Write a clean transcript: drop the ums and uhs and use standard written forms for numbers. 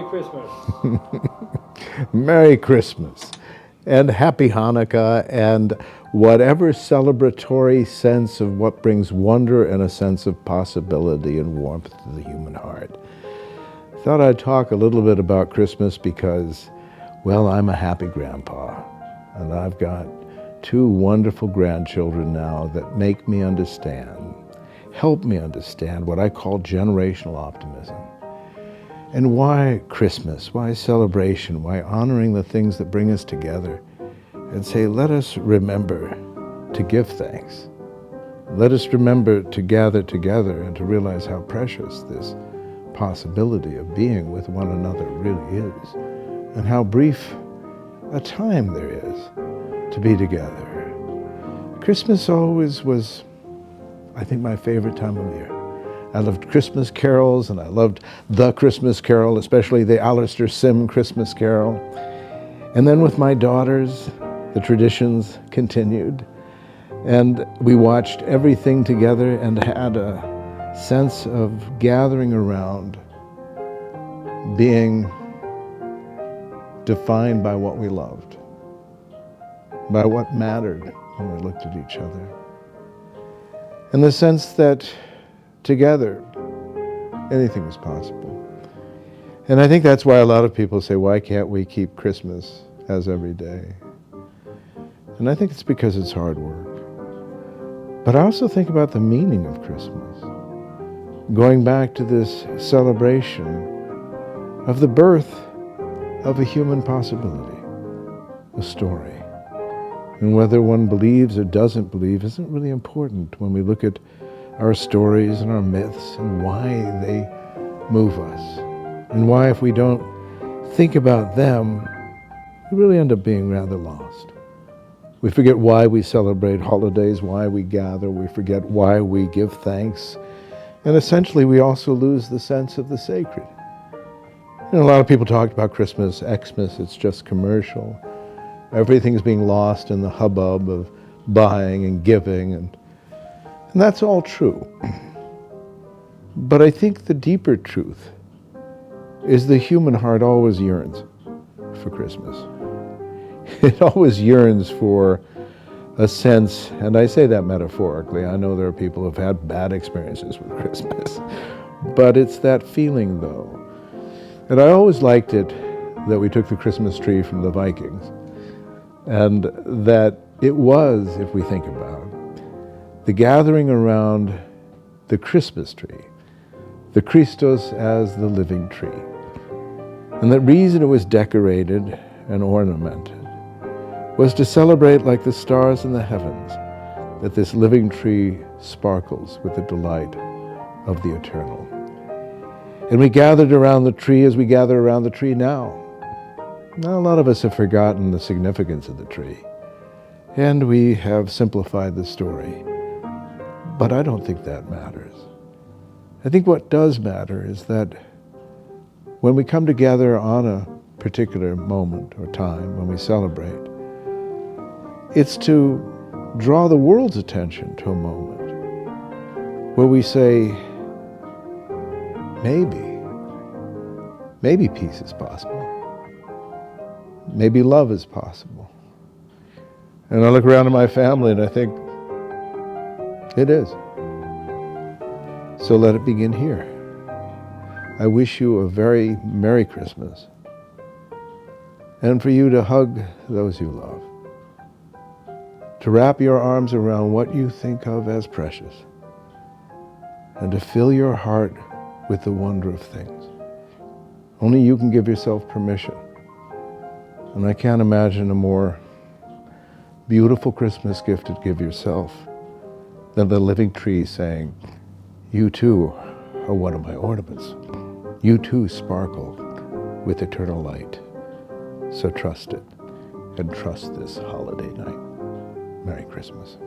Christmas. Merry Christmas and Happy Hanukkah and whatever celebratory sense of what brings wonder and a sense of possibility and warmth to the human heart. Thought I'd talk a little bit about Christmas because, well, I'm a happy grandpa and I've got two wonderful grandchildren now that make me understand, help me understand what I call generational optimism. And why Christmas? Why celebration? Why honoring the things that bring us together? And say, let us remember to give thanks. Let us remember to gather together and to realize how precious this possibility of being with one another really is, and how brief a time there is to be together. Christmas always was, I think, my favorite time of year. I loved Christmas carols, and I loved the Christmas Carol, especially the Alistair Sim Christmas Carol. And then with my daughters, the traditions continued, and we watched everything together and had a sense of gathering around, being defined by what we loved, by what mattered when we looked at each other. And the sense that together, anything is possible. And I think that's why a lot of people say, why can't we keep Christmas as every day? And I think it's because it's hard work. But I also think about the meaning of Christmas, going back to this celebration of the birth of a human possibility, a story. And whether one believes or doesn't believe isn't really important when we look at our stories and our myths and why they move us. And why, if we don't think about them, we really end up being rather lost. We forget why we celebrate holidays, why we gather, we forget why we give thanks. And essentially, we also lose the sense of the sacred. A lot of people talked about Christmas, Xmas, it's just commercial. Everything's being lost in the hubbub of buying and giving, and that's all true. But I think the deeper truth is the human heart always yearns for Christmas. It always yearns for a sense, and I say that metaphorically. I know there are people who have had bad experiences with Christmas, but it's that feeling though. And I always liked it that we took the Christmas tree from the Vikings, and that it was, if we think about it, the gathering around the Christmas tree, the Christos as the living tree. And the reason it was decorated and ornamented was to celebrate, like the stars in the heavens, that this living tree sparkles with the delight of the eternal. And we gathered around the tree as we gather around the tree now. Now, a lot of us have forgotten the significance of the tree, and we have simplified the story. But I don't think that matters. I think what does matter is that when we come together on a particular moment or time, when we celebrate, it's to draw the world's attention to a moment where we say, maybe peace is possible. Maybe love is possible. And I look around at my family and I think, it is. So let it begin here. I wish you a very Merry Christmas, and for you to hug those you love, to wrap your arms around what you think of as precious, and to fill your heart with the wonder of things. Only you can give yourself permission. And I can't imagine a more beautiful Christmas gift to give yourself than the living tree saying, you too are one of my ornaments. You too sparkle with eternal light. So trust it, and trust this holiday night. Merry Christmas.